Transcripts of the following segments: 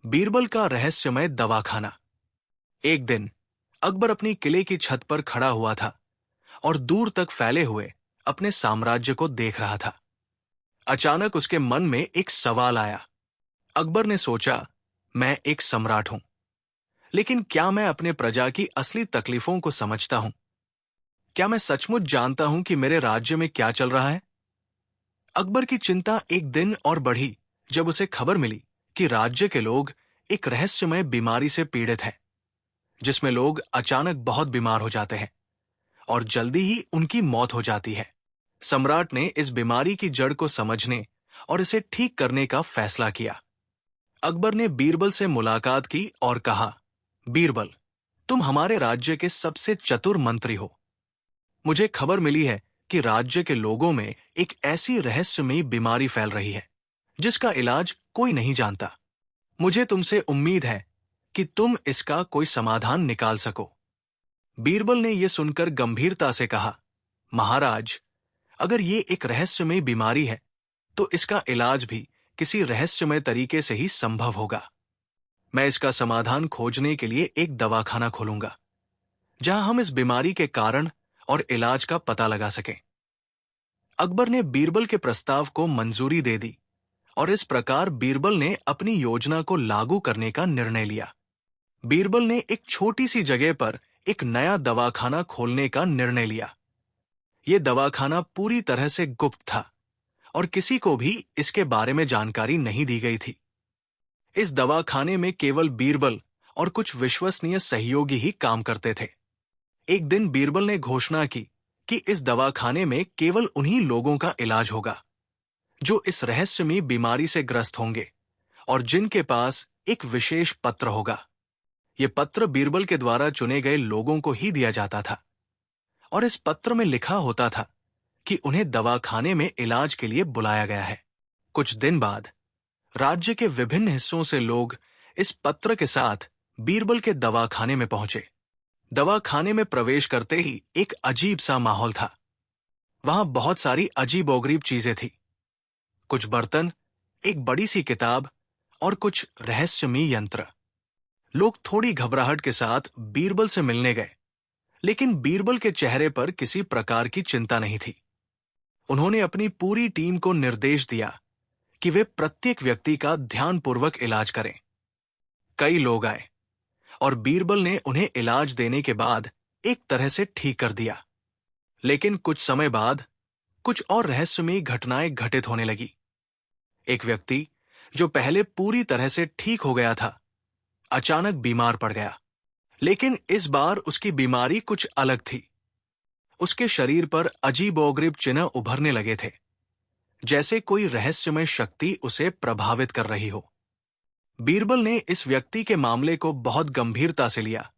बीरबल का रहस्यमय दवाखाना। एक दिन अकबर अपनी किले की छत पर खड़ा हुआ था और दूर तक फैले हुए अपने साम्राज्य को देख रहा था। अचानक उसके मन में एक सवाल आया। अकबर ने सोचा, मैं एक सम्राट हूं, लेकिन क्या मैं अपने प्रजा की असली तकलीफों को समझता हूं? क्या मैं सचमुच जानता हूं कि मेरे राज्य में क्या चल रहा है? अकबर की चिंता एक दिन और बढ़ी जब उसे खबर मिली कि राज्य के लोग एक रहस्यमय बीमारी से पीड़ित हैं, जिसमें लोग अचानक बहुत बीमार हो जाते हैं और जल्दी ही उनकी मौत हो जाती है। सम्राट ने इस बीमारी की जड़ को समझने और इसे ठीक करने का फैसला किया। अकबर ने बीरबल से मुलाकात की और कहा, बीरबल, तुम हमारे राज्य के सबसे चतुर मंत्री हो। मुझे खबर मिली है कि राज्य के लोगों में एक ऐसी रहस्यमयी बीमारी फैल रही है जिसका इलाज कोई नहीं जानता। मुझे तुमसे उम्मीद है कि तुम इसका कोई समाधान निकाल सको। बीरबल ने यह सुनकर गंभीरता से कहा, महाराज, अगर ये एक रहस्यमय बीमारी है तो इसका इलाज भी किसी रहस्यमय तरीके से ही संभव होगा। मैं इसका समाधान खोजने के लिए एक दवाखाना खोलूंगा जहां हम इस बीमारी के कारण और इलाज का पता लगा सकें। अकबर ने बीरबल के प्रस्ताव को मंजूरी दे दी और इस प्रकार बीरबल ने अपनी योजना को लागू करने का निर्णय लिया। बीरबल ने एक छोटी सी जगह पर एक नया दवाखाना खोलने का निर्णय लिया। यह दवाखाना पूरी तरह से गुप्त था और किसी को भी इसके बारे में जानकारी नहीं दी गई थी। इस दवाखाने में केवल बीरबल और कुछ विश्वसनीय सहयोगी ही काम करते थे। एक दिन बीरबल ने घोषणा की कि इस दवाखाने में केवल उन्हीं लोगों का इलाज होगा जो इस रहस्यमयी बीमारी से ग्रस्त होंगे और जिनके पास एक विशेष पत्र होगा। यह पत्र बीरबल के द्वारा चुने गए लोगों को ही दिया जाता था और इस पत्र में लिखा होता था कि उन्हें दवाखाने में इलाज के लिए बुलाया गया है। कुछ दिन बाद राज्य के विभिन्न हिस्सों से लोग इस पत्र के साथ बीरबल के दवाखाने में पहुंचे। दवाखाने में प्रवेश करते ही एक अजीब सा माहौल था। वहां बहुत सारी अजीबोगरीब चीजें थी। कुछ बर्तन, एक बड़ी सी किताब और कुछ रहस्यमयी यंत्र। लोग थोड़ी घबराहट के साथ बीरबल से मिलने गए, लेकिन बीरबल के चेहरे पर किसी प्रकार की चिंता नहीं थी। उन्होंने अपनी पूरी टीम को निर्देश दिया कि वे प्रत्येक व्यक्ति का ध्यानपूर्वक इलाज करें। कई लोग आए और बीरबल ने उन्हें इलाज देने के बाद एक तरह से ठीक कर दिया। लेकिन कुछ समय बाद कुछ और रहस्यमयी घटनाएं घटित होने लगी। एक व्यक्ति जो पहले पूरी तरह से ठीक हो गया था, अचानक बीमार पड़ गया। लेकिन इस बार उसकी बीमारी कुछ अलग थी। उसके शरीर पर अजीबोगरीब चिन्ह उभरने लगे थे, जैसे कोई रहस्यमय शक्ति उसे प्रभावित कर रही हो। बीरबल ने इस व्यक्ति के मामले को बहुत गंभीरता से लिया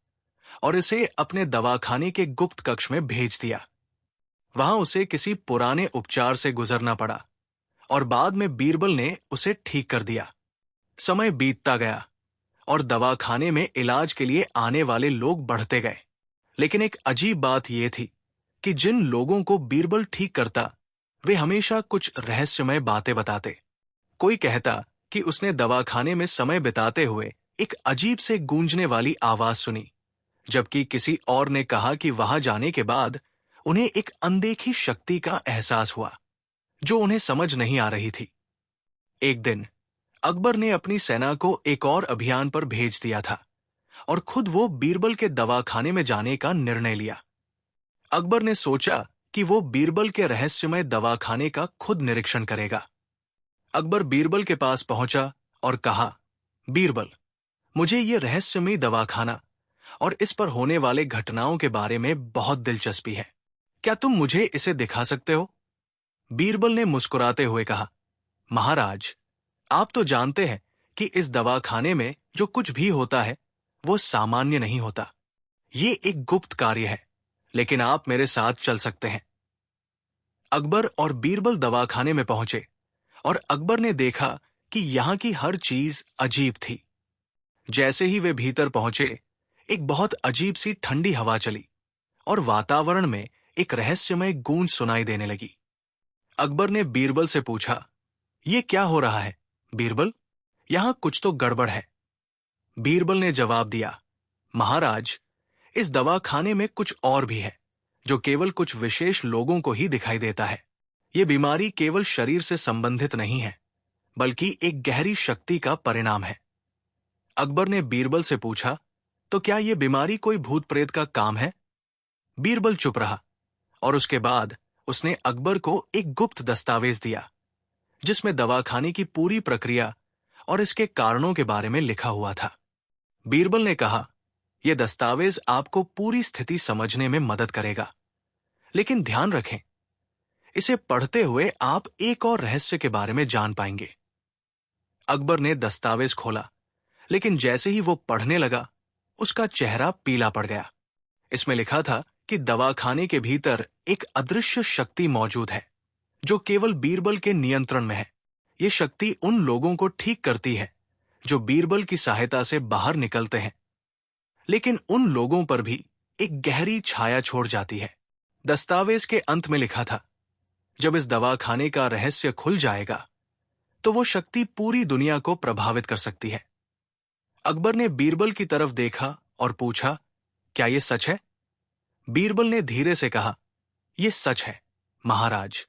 और इसे अपने दवाखाने के गुप्त कक्ष में भेज दिया। वहां उसे किसी पुराने उपचार से गुजरना पड़ा और बाद में बीरबल ने उसे ठीक कर दिया। समय बीतता गया और दवाखाने में इलाज के लिए आने वाले लोग बढ़ते गए। लेकिन एक अजीब बात यह थी कि जिन लोगों को बीरबल ठीक करता, वे हमेशा कुछ रहस्यमय बातें बताते। कोई कहता कि उसने दवाखाने में समय बिताते हुए एक अजीब से गूंजने वाली आवाज सुनी, जबकि किसी और ने कहा कि वहां जाने के बाद उन्हें एक अनदेखी शक्ति का एहसास हुआ जो उन्हें समझ नहीं आ रही थी। एक दिन अकबर ने अपनी सेना को एक और अभियान पर भेज दिया था और खुद वो बीरबल के दवाखाने में जाने का निर्णय लिया। अकबर ने सोचा कि वो बीरबल के रहस्यमय दवाखाने का खुद निरीक्षण करेगा। अकबर बीरबल के पास पहुंचा और कहा, बीरबल, मुझे ये रहस्यमयी दवाखाना और इस पर होने वाले घटनाओं के बारे में बहुत दिलचस्पी है। क्या तुम मुझे इसे दिखा सकते हो? बीरबल ने मुस्कुराते हुए कहा, महाराज, आप तो जानते हैं कि इस दवाखाने में जो कुछ भी होता है वो सामान्य नहीं होता। ये एक गुप्त कार्य है, लेकिन आप मेरे साथ चल सकते हैं। अकबर और बीरबल दवाखाने में पहुंचे और अकबर ने देखा कि यहां की हर चीज अजीब थी। जैसे ही वे भीतर पहुंचे, एक बहुत अजीब सी ठंडी हवा चली और वातावरण में एक रहस्यमय गूंज सुनाई देने लगी। अकबर ने बीरबल से पूछा, ये क्या हो रहा है बीरबल? यहां कुछ तो गड़बड़ है। बीरबल ने जवाब दिया, महाराज, इस दवाखाने में कुछ और भी है जो केवल कुछ विशेष लोगों को ही दिखाई देता है। ये बीमारी केवल शरीर से संबंधित नहीं है, बल्कि एक गहरी शक्ति का परिणाम है। अकबर ने बीरबल से पूछा, तो क्या यह बीमारी कोई भूत प्रेत का काम है? बीरबल चुप रहा और उसके बाद उसने अकबर को एक गुप्त दस्तावेज दिया जिसमें दवाखाने की पूरी प्रक्रिया और इसके कारणों के बारे में लिखा हुआ था। बीरबल ने कहा, यह दस्तावेज आपको पूरी स्थिति समझने में मदद करेगा, लेकिन ध्यान रखें, इसे पढ़ते हुए आप एक और रहस्य के बारे में जान पाएंगे। अकबर ने दस्तावेज खोला, लेकिन जैसे ही वो पढ़ने लगा, उसका चेहरा पीला पड़ गया। इसमें लिखा था कि दवाखाने के भीतर एक अदृश्य शक्ति मौजूद है जो केवल बीरबल के नियंत्रण में है। ये शक्ति उन लोगों को ठीक करती है जो बीरबल की सहायता से बाहर निकलते हैं, लेकिन उन लोगों पर भी एक गहरी छाया छोड़ जाती है। दस्तावेज के अंत में लिखा था, जब इस दवाखाने का रहस्य खुल जाएगा तो वो शक्ति पूरी दुनिया को प्रभावित कर सकती है। अकबर ने बीरबल की तरफ देखा और पूछा, क्या यह सच है? बीरबल ने धीरे से कहा, यह सच है महाराज,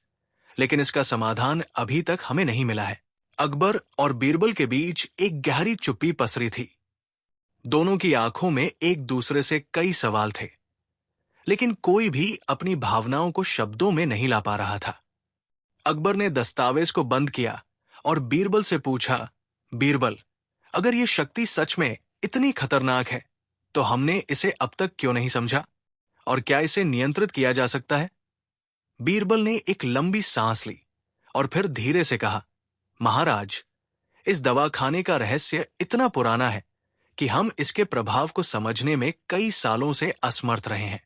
लेकिन इसका समाधान अभी तक हमें नहीं मिला है। अकबर और बीरबल के बीच एक गहरी चुप्पी पसरी थी। दोनों की आंखों में एक दूसरे से कई सवाल थे, लेकिन कोई भी अपनी भावनाओं को शब्दों में नहीं ला पा रहा था। अकबर ने दस्तावेज को बंद किया और बीरबल से पूछा, बीरबल, अगर यह शक्ति सच में इतनी खतरनाक है तो हमने इसे अब तक क्यों नहीं समझा, और क्या इसे नियंत्रित किया जा सकता है? बीरबल ने एक लंबी सांस ली और फिर धीरे से कहा, महाराज, इस दवाखाने का रहस्य इतना पुराना है कि हम इसके प्रभाव को समझने में कई सालों से असमर्थ रहे हैं।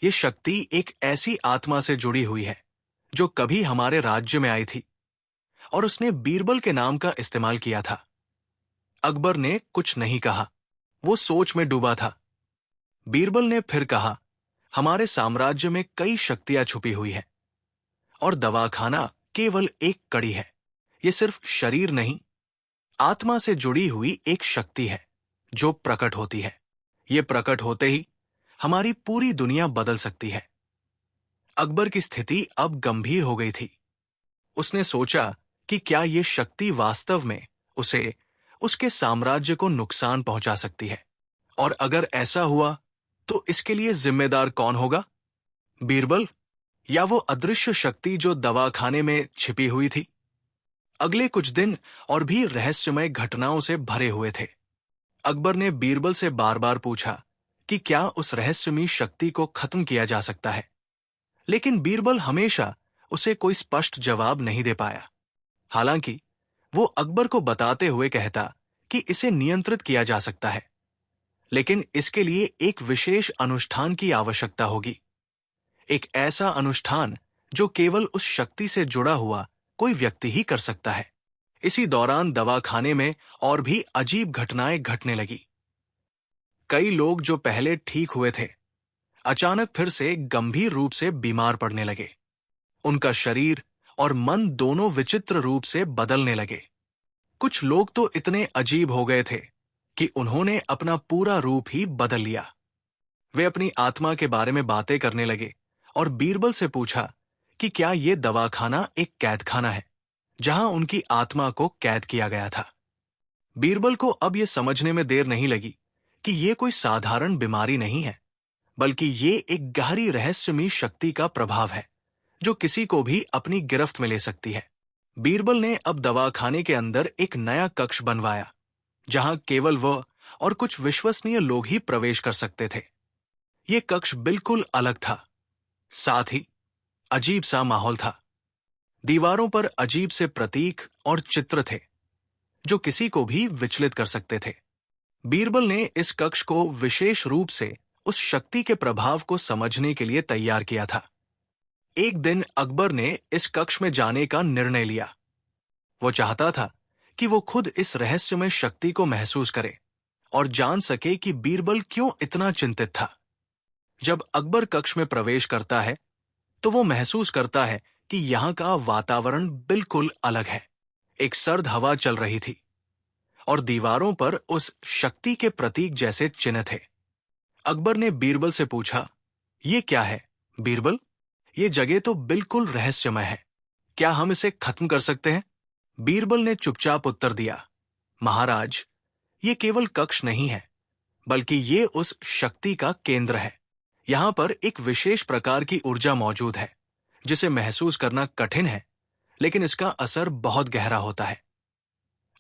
यह शक्ति एक ऐसी आत्मा से जुड़ी हुई है जो कभी हमारे राज्य में आई थी और उसने बीरबल के नाम का इस्तेमाल किया था। अकबर ने कुछ नहीं कहा, वो सोच में डूबा था। बीरबल ने फिर कहा, हमारे साम्राज्य में कई शक्तियां छुपी हुई है और दवाखाना केवल एक कड़ी है। यह सिर्फ शरीर नहीं, आत्मा से जुड़ी हुई एक शक्ति है जो प्रकट होती है। यह प्रकट होते ही हमारी पूरी दुनिया बदल सकती है। अकबर की स्थिति अब गंभीर हो गई थी। उसने सोचा कि क्या यह शक्ति वास्तव में उसे उसके साम्राज्य को नुकसान पहुंचा सकती है, और अगर ऐसा हुआ तो इसके लिए जिम्मेदार कौन होगा? बीरबल या वो अदृश्य शक्ति जो दवाखाने में छिपी हुई थी? अगले कुछ दिन और भी रहस्यमय घटनाओं से भरे हुए थे। अकबर ने बीरबल से बार बार पूछा कि क्या उस रहस्यमयी शक्ति को खत्म किया जा सकता है, लेकिन बीरबल हमेशा उसे कोई स्पष्ट जवाब नहीं दे पाया। हालांकि वो अकबर को बताते हुए कहता कि इसे नियंत्रित किया जा सकता है, लेकिन इसके लिए एक विशेष अनुष्ठान की आवश्यकता होगी। एक ऐसा अनुष्ठान जो केवल उस शक्ति से जुड़ा हुआ कोई व्यक्ति ही कर सकता है। इसी दौरान दवाखाने में और भी अजीब घटनाएं घटने लगी। कई लोग जो पहले ठीक हुए थे, अचानक फिर से गंभीर रूप से बीमार पड़ने लगे। उनका शरीर और मन दोनों विचित्र रूप से बदलने लगे। कुछ लोग तो इतने अजीब हो गए थे कि उन्होंने अपना पूरा रूप ही बदल लिया। वे अपनी आत्मा के बारे में बातें करने लगे और बीरबल से पूछा कि क्या यह दवाखाना एक कैदखाना है जहां उनकी आत्मा को कैद किया गया था। बीरबल को अब यह समझने में देर नहीं लगी कि यह कोई साधारण बीमारी नहीं है, बल्कि ये एक गहरी रहस्यमयी शक्ति का प्रभाव है जो किसी को भी अपनी गिरफ्त में ले सकती है। बीरबल ने अब दवाखाने के अंदर एक नया कक्ष बनवाया जहां केवल वह और कुछ विश्वसनीय लोग ही प्रवेश कर सकते थे। यह कक्ष बिल्कुल अलग था, साथ ही अजीब सा माहौल था। दीवारों पर अजीब से प्रतीक और चित्र थे जो किसी को भी विचलित कर सकते थे। बीरबल ने इस कक्ष को विशेष रूप से उस शक्ति के प्रभाव को समझने के लिए तैयार किया था। एक दिन अकबर ने इस कक्ष में जाने का निर्णय लिया। वो चाहता था कि वो खुद इस रहस्यमय शक्ति को महसूस करे और जान सके कि बीरबल क्यों इतना चिंतित था। जब अकबर कक्ष में प्रवेश करता है तो वो महसूस करता है कि यहाँ का वातावरण बिल्कुल अलग है। एक सर्द हवा चल रही थी और दीवारों पर उस शक्ति के प्रतीक जैसे चिन्ह थे। अकबर ने बीरबल से पूछा, ये क्या है बीरबल? ये जगह तो बिल्कुल रहस्यमय है। क्या हम इसे खत्म कर सकते हैं? बीरबल ने चुपचाप उत्तर दिया, महाराज, ये केवल कक्ष नहीं है, बल्कि ये उस शक्ति का केंद्र है। यहां पर एक विशेष प्रकार की ऊर्जा मौजूद है, जिसे महसूस करना कठिन है, लेकिन इसका असर बहुत गहरा होता है।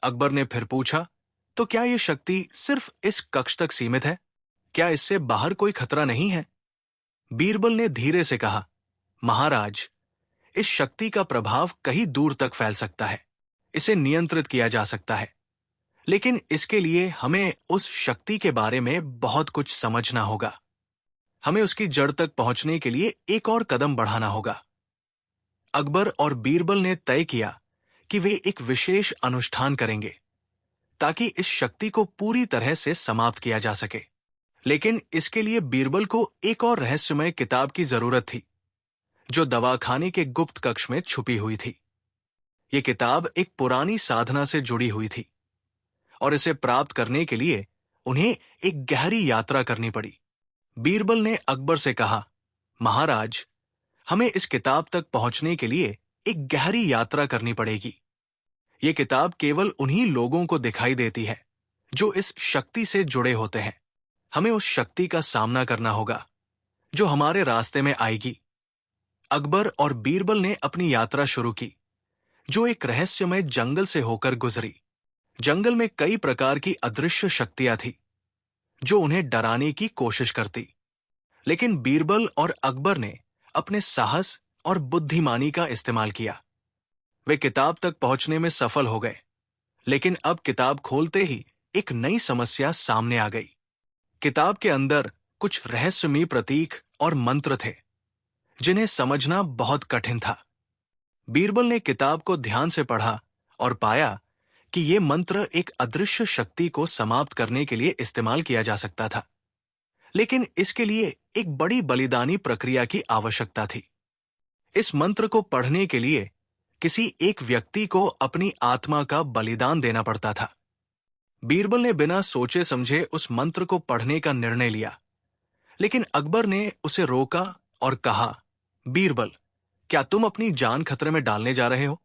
अकबर ने फिर पूछा, तो क्या यह शक्ति सिर्फ इस कक्ष तक सीमित है? क्या इससे बाहर कोई खतरा नहीं है? बीरबल ने धीरे से कहा, महाराज, इस शक्ति का प्रभाव कहीं दूर तक फैल सकता है। इसे नियंत्रित किया जा सकता है, लेकिन इसके लिए हमें उस शक्ति के बारे में बहुत कुछ समझना होगा। हमें उसकी जड़ तक पहुंचने के लिए एक और कदम बढ़ाना होगा। अकबर और बीरबल ने तय किया कि वे एक विशेष अनुष्ठान करेंगे ताकि इस शक्ति को पूरी तरह से समाप्त किया जा सके। लेकिन इसके लिए बीरबल को एक और रहस्यमय किताब की जरूरत थी, जो दवाखाने के गुप्त कक्ष में छुपी हुई थी। यह किताब एक पुरानी साधना से जुड़ी हुई थी, और इसे प्राप्त करने के लिए उन्हें एक गहरी यात्रा करनी पड़ी। बीरबल ने अकबर से कहा, महाराज, हमें इस किताब तक पहुंचने के लिए एक गहरी यात्रा करनी पड़ेगी। यह किताब केवल उन्हीं लोगों को दिखाई देती है जो इस शक्ति से जुड़े होते हैं। हमें उस शक्ति का सामना करना होगा जो हमारे रास्ते में आएगी। अकबर और बीरबल ने अपनी यात्रा शुरू की, जो एक रहस्यमय जंगल से होकर गुजरी। जंगल में कई प्रकार की अदृश्य शक्तियां थी जो उन्हें डराने की कोशिश करती, लेकिन बीरबल और अकबर ने अपने साहस और बुद्धिमानी का इस्तेमाल किया। वे किताब तक पहुंचने में सफल हो गए, लेकिन अब किताब खोलते ही एक नई समस्या सामने आ गई। किताब के अंदर कुछ रहस्यमयी प्रतीक और मंत्र थे जिन्हें समझना बहुत कठिन था। बीरबल ने किताब को ध्यान से पढ़ा और पाया कि ये मंत्र एक अदृश्य शक्ति को समाप्त करने के लिए इस्तेमाल किया जा सकता था, लेकिन इसके लिए एक बड़ी बलिदानी प्रक्रिया की आवश्यकता थी। इस मंत्र को पढ़ने के लिए किसी एक व्यक्ति को अपनी आत्मा का बलिदान देना पड़ता था। बीरबल ने बिना सोचे समझे उस मंत्र को पढ़ने का निर्णय लिया, लेकिन अकबर ने उसे रोका और कहा, बीरबल, क्या तुम अपनी जान खतरे में डालने जा रहे हो?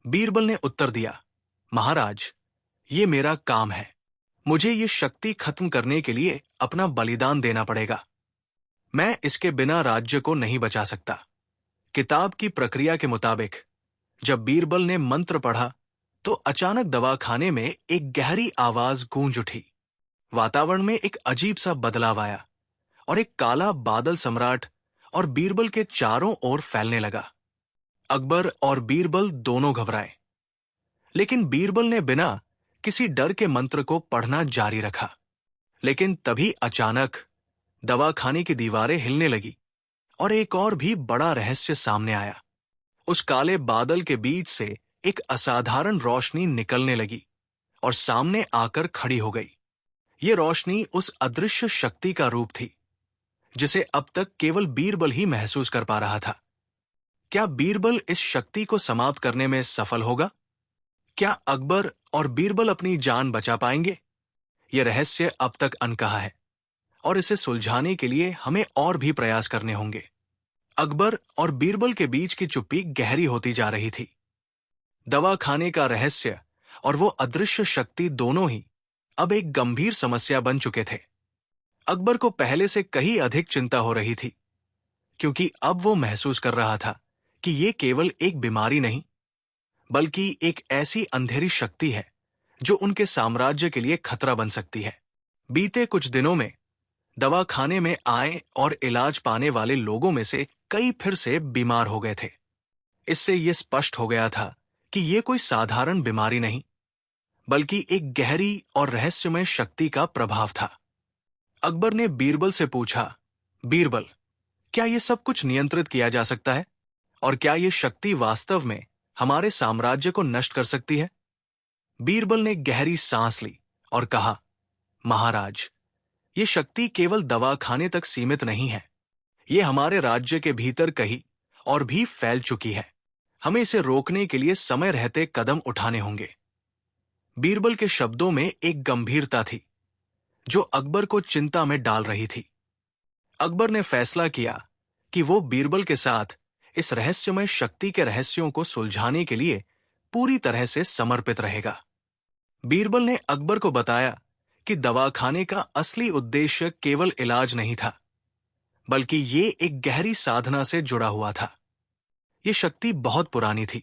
बीरबल ने उत्तर दिया, महाराज, ये मेरा काम है। मुझे ये शक्ति खत्म करने के लिए अपना बलिदान देना पड़ेगा। मैं इसके बिना राज्य को नहीं बचा सकता। किताब की प्रक्रिया के मुताबिक जब बीरबल ने मंत्र पढ़ा तो अचानक दवाखाने में एक गहरी आवाज गूंज उठी। वातावरण में एक अजीब सा बदलाव आया और एक काला बादल सम्राट और बीरबल के चारों ओर फैलने लगा। अकबर और बीरबल दोनों घबराए, लेकिन बीरबल ने बिना किसी डर के मंत्र को पढ़ना जारी रखा। लेकिन तभी अचानक दवाखाने की दीवारें हिलने लगी और एक और भी बड़ा रहस्य सामने आया। उस काले बादल के बीच से एक असाधारण रोशनी निकलने लगी और सामने आकर खड़ी हो गई। ये रोशनी उस अदृश्य शक्ति का रूप थी जिसे अब तक केवल बीरबल ही महसूस कर पा रहा था। क्या बीरबल इस शक्ति को समाप्त करने में सफल होगा? क्या अकबर और बीरबल अपनी जान बचा पाएंगे? यह रहस्य अब तक अनकहा है और इसे सुलझाने के लिए हमें और भी प्रयास करने होंगे। अकबर और बीरबल के बीच की चुप्पी गहरी होती जा रही थी। दवाखाने का रहस्य और वो अदृश्य शक्ति दोनों ही अब एक गंभीर समस्या बन चुके थे। अकबर को पहले से कहीं अधिक चिंता हो रही थी, क्योंकि अब वो महसूस कर रहा था कि ये केवल एक बीमारी नहीं, बल्कि एक ऐसी अंधेरी शक्ति है जो उनके साम्राज्य के लिए खतरा बन सकती है। बीते कुछ दिनों में दवाखाने में आए और इलाज पाने वाले लोगों में से कई फिर से बीमार हो गए थे। इससे यह स्पष्ट हो गया था कि यह कोई साधारण बीमारी नहीं, बल्कि एक गहरी और रहस्यमय शक्ति का प्रभाव था। अकबर ने बीरबल से पूछा, बीरबल, क्या यह सब कुछ नियंत्रित किया जा सकता है? और क्या यह शक्ति वास्तव में हमारे साम्राज्य को नष्ट कर सकती है? बीरबल ने गहरी सांस ली और कहा, महाराज, ये शक्ति केवल दवाखाने तक सीमित नहीं है। ये हमारे राज्य के भीतर कहीं और भी फैल चुकी है। हमें इसे रोकने के लिए समय रहते कदम उठाने होंगे। बीरबल के शब्दों में एक गंभीरता थी जो अकबर को चिंता में डाल रही थी। अकबर ने फैसला किया कि वो बीरबल के साथ इस रहस्यमय शक्ति के रहस्यों को सुलझाने के लिए पूरी तरह से समर्पित रहेगा। बीरबल ने अकबर को बताया कि दवाखाने का असली उद्देश्य केवल इलाज नहीं था, बल्कि ये एक गहरी साधना से जुड़ा हुआ था। ये शक्ति बहुत पुरानी थी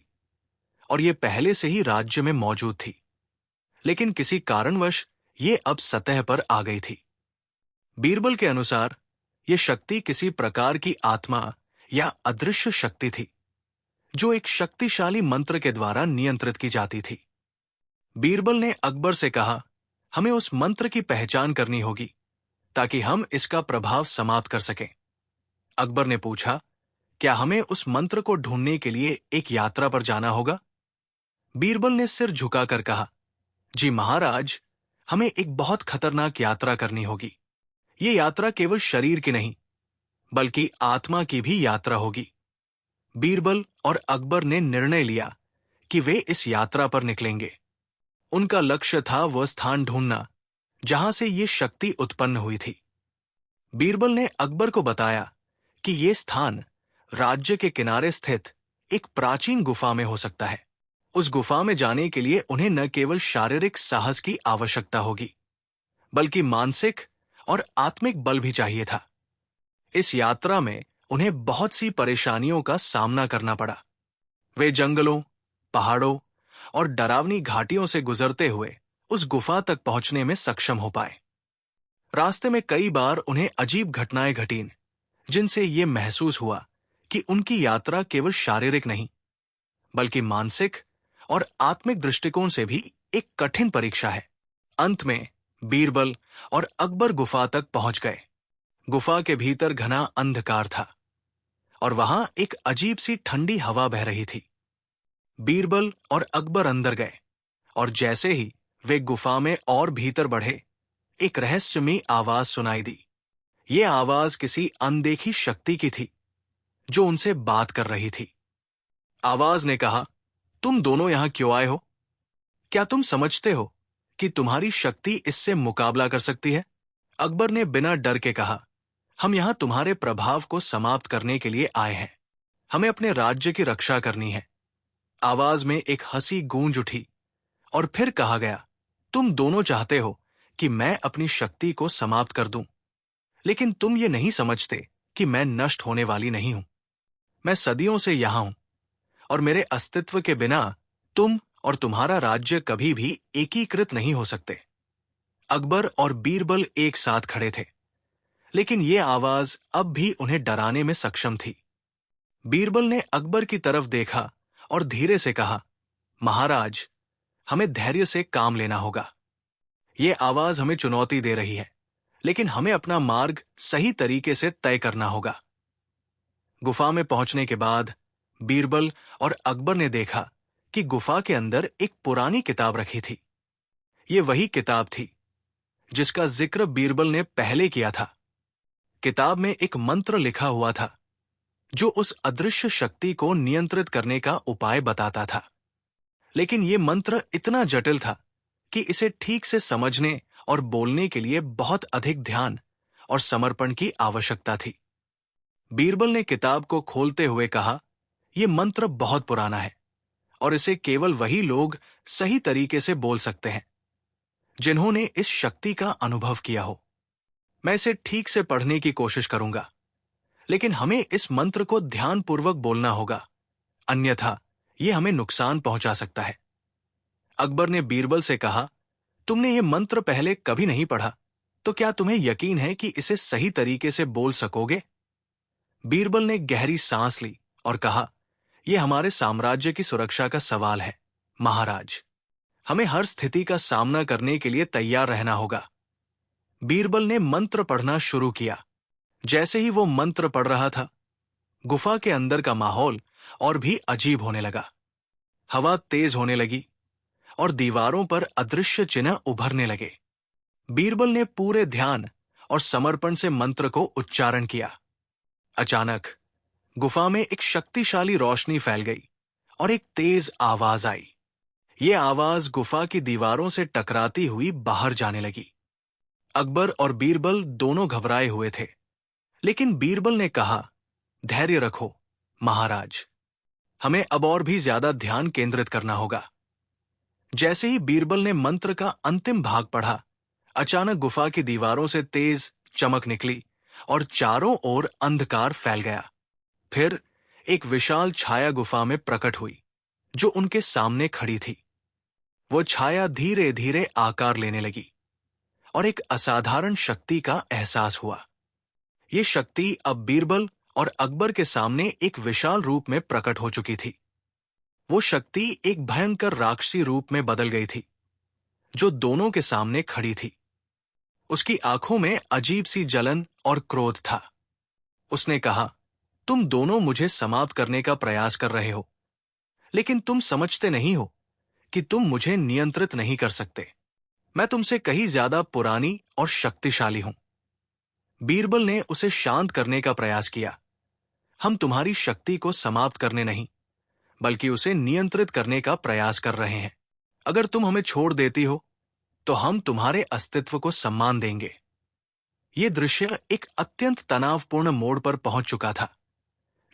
और ये पहले से ही राज्य में मौजूद थी, लेकिन किसी कारणवश ये अब सतह पर आ गई थी। बीरबल के अनुसार ये शक्ति किसी प्रकार की आत्मा या अदृश्य शक्ति थी जो एक शक्तिशाली मंत्र के द्वारा नियंत्रित की जाती थी। बीरबल ने अकबर से कहा, हमें उस मंत्र की पहचान करनी होगी ताकि हम इसका प्रभाव समाप्त कर सकें। अकबर ने पूछा, क्या हमें उस मंत्र को ढूंढने के लिए एक यात्रा पर जाना होगा? बीरबल ने सिर झुकाकर कहा, जी महाराज, हमें एक बहुत खतरनाक यात्रा करनी होगी। ये यात्रा केवल शरीर की नहीं, बल्कि आत्मा की भी यात्रा होगी। बीरबल और अकबर ने निर्णय लिया कि वे इस यात्रा पर निकलेंगे। उनका लक्ष्य था वह स्थान ढूंढना जहां से ये शक्ति उत्पन्न हुई थी। बीरबल ने अकबर को बताया कि ये स्थान राज्य के किनारे स्थित एक प्राचीन गुफा में हो सकता है। उस गुफा में जाने के लिए उन्हें न केवल शारीरिक साहस की आवश्यकता होगी, बल्कि मानसिक और आत्मिक बल भी चाहिए था। इस यात्रा में उन्हें बहुत सी परेशानियों का सामना करना पड़ा। वे जंगलों, पहाड़ों और डरावनी घाटियों से गुजरते हुए उस गुफा तक पहुंचने में सक्षम हो पाए। रास्ते में कई बार उन्हें अजीब घटनाएं घटीं, जिनसे ये महसूस हुआ कि उनकी यात्रा केवल शारीरिक नहीं, बल्कि मानसिक और आत्मिक दृष्टिकोण से भी एक कठिन परीक्षा है। अंत में बीरबल और अकबर गुफा तक पहुंच गए। गुफा के भीतर घना अंधकार था और वहां एक अजीब सी ठंडी हवा बह रही थी। बीरबल और अकबर अंदर गए और जैसे ही वे गुफा में और भीतर बढ़े, एक रहस्यमयी आवाज सुनाई दी। ये आवाज किसी अनदेखी शक्ति की थी जो उनसे बात कर रही थी। आवाज ने कहा, तुम दोनों यहां क्यों आए हो? क्या तुम समझते हो कि तुम्हारी शक्ति इससे मुकाबला कर सकती है? अकबर ने बिना डर के कहा, हम यहां तुम्हारे प्रभाव को समाप्त करने के लिए आए हैं। हमें अपने राज्य की रक्षा करनी है। आवाज में एक हंसी गूंज उठी और फिर कहा गया, तुम दोनों चाहते हो कि मैं अपनी शक्ति को समाप्त कर दूं, लेकिन तुम ये नहीं समझते कि मैं नष्ट होने वाली नहीं हूं। मैं सदियों से यहां हूं और मेरे अस्तित्व के बिना तुम और तुम्हारा राज्य कभी भी एकीकृत नहीं हो सकते। अकबर और बीरबल एक साथ खड़े थे, लेकिन ये आवाज अब भी उन्हें डराने में सक्षम थी। बीरबल ने अकबर की तरफ देखा और धीरे से कहा, महाराज, हमें धैर्य से काम लेना होगा। ये आवाज हमें चुनौती दे रही है, लेकिन हमें अपना मार्ग सही तरीके से तय करना होगा। गुफा में पहुंचने के बाद बीरबल और अकबर ने देखा कि गुफा के अंदर एक पुरानी किताब रखी थी। ये वही किताब थी जिसका जिक्र बीरबल ने पहले किया था। किताब में एक मंत्र लिखा हुआ था जो उस अदृश्य शक्ति को नियंत्रित करने का उपाय बताता था, लेकिन यह मंत्र इतना जटिल था कि इसे ठीक से समझने और बोलने के लिए बहुत अधिक ध्यान और समर्पण की आवश्यकता थी। बीरबल ने किताब को खोलते हुए कहा, यह मंत्र बहुत पुराना है और इसे केवल वही लोग सही तरीके से बोल सकते हैं जिन्होंने इस शक्ति का अनुभव किया हो। मैं इसे ठीक से पढ़ने की कोशिश करूंगा, लेकिन हमें इस मंत्र को ध्यानपूर्वक बोलना होगा, अन्यथा यह हमें नुकसान पहुंचा सकता है। अकबर ने बीरबल से कहा, तुमने यह मंत्र पहले कभी नहीं पढ़ा, तो क्या तुम्हें यकीन है कि इसे सही तरीके से बोल सकोगे? बीरबल ने गहरी सांस ली और कहा, यह हमारे साम्राज्य की सुरक्षा का सवाल है, महाराज। हमें हर स्थिति का सामना करने के लिए तैयार रहना होगा। बीरबल ने मंत्र पढ़ना शुरू किया। जैसे ही वो मंत्र पढ़ रहा था, गुफा के अंदर का माहौल और भी अजीब होने लगा। हवा तेज होने लगी और दीवारों पर अदृश्य चिन्ह उभरने लगे। बीरबल ने पूरे ध्यान और समर्पण से मंत्र को उच्चारण किया। अचानक गुफा में एक शक्तिशाली रोशनी फैल गई और एक तेज आवाज आई। ये आवाज गुफा की दीवारों से टकराती हुई बाहर जाने लगी। अकबर और बीरबल दोनों घबराए हुए थे, लेकिन बीरबल ने कहा, धैर्य रखो महाराज, हमें अब और भी ज्यादा ध्यान केंद्रित करना होगा। जैसे ही बीरबल ने मंत्र का अंतिम भाग पढ़ा, अचानक गुफा की दीवारों से तेज चमक निकली और चारों ओर अंधकार फैल गया। फिर एक विशाल छाया गुफा में प्रकट हुई, जो उनके सामने खड़ी थी। वो छाया धीरे धीरे आकार लेने लगी और एक असाधारण शक्ति का एहसास हुआ। ये शक्ति अब बीरबल और अकबर के सामने एक विशाल रूप में प्रकट हो चुकी थी। वो शक्ति एक भयंकर राक्षसी रूप में बदल गई थी, जो दोनों के सामने खड़ी थी। उसकी आंखों में अजीब सी जलन और क्रोध था। उसने कहा, तुम दोनों मुझे समाप्त करने का प्रयास कर रहे हो, लेकिन तुम समझते नहीं हो कि तुम मुझे नियंत्रित नहीं कर सकते। मैं तुमसे कहीं ज्यादा पुरानी और शक्तिशाली हूं। बीरबल ने उसे शांत करने का प्रयास किया। हम तुम्हारी शक्ति को समाप्त करने नहीं, बल्कि उसे नियंत्रित करने का प्रयास कर रहे हैं। अगर तुम हमें छोड़ देती हो, तो हम तुम्हारे अस्तित्व को सम्मान देंगे। ये दृश्य एक अत्यंत तनावपूर्ण मोड़ पर पहुंच चुका था,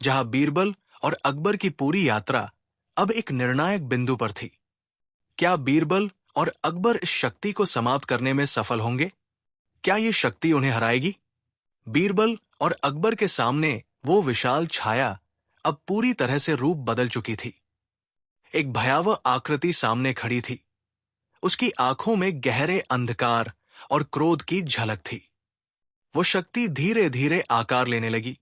जहां बीरबल और अकबर की पूरी यात्रा अब एक निर्णायक बिंदु पर थी। क्या बीरबल और अकबर इस शक्ति को समाप्त करने में सफल होंगे? क्या ये शक्ति उन्हें हराएगी? बीरबल और अकबर के सामने वो विशाल छाया अब पूरी तरह से रूप बदल चुकी थी। एक भयावह आकृति सामने खड़ी थी। उसकी आंखों में गहरे अंधकार और क्रोध की झलक थी। वो शक्ति धीरे धीरे आकार लेने लगी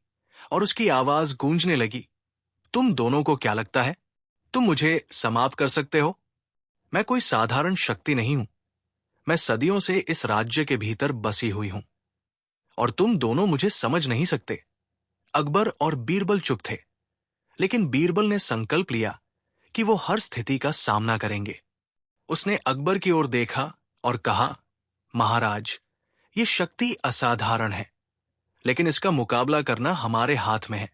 और उसकी आवाज गूंजने लगी, तुम दोनों को क्या लगता है, तुम मुझे समाप्त कर सकते हो? मैं कोई साधारण शक्ति नहीं हूं। मैं सदियों से इस राज्य के भीतर बसी हुई हूं, और तुम दोनों मुझे समझ नहीं सकते। अकबर और बीरबल चुप थे, लेकिन बीरबल ने संकल्प लिया कि वो हर स्थिति का सामना करेंगे। उसने अकबर की ओर देखा और कहा, महाराज, ये शक्ति असाधारण है, लेकिन इसका मुकाबला करना हमारे हाथ में है।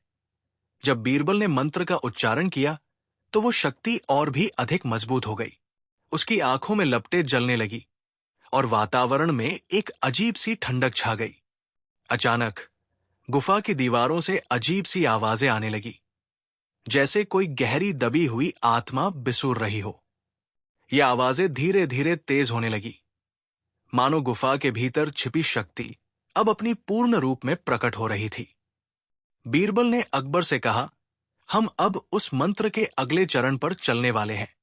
जब बीरबल ने मंत्र का उच्चारण किया, तो वो शक्ति और भी अधिक मजबूत हो गई। उसकी आंखों में लपटें जलने लगी और वातावरण में एक अजीब सी ठंडक छा गई। अचानक गुफा की दीवारों से अजीब सी आवाजें आने लगी, जैसे कोई गहरी दबी हुई आत्मा बिसूर रही हो। ये आवाजें धीरे धीरे तेज होने लगी, मानो गुफा के भीतर छिपी शक्ति अब अपनी पूर्ण रूप में प्रकट हो रही थी। बीरबल ने अकबर से कहा, हम अब उस मंत्र के अगले चरण पर चलने वाले हैं,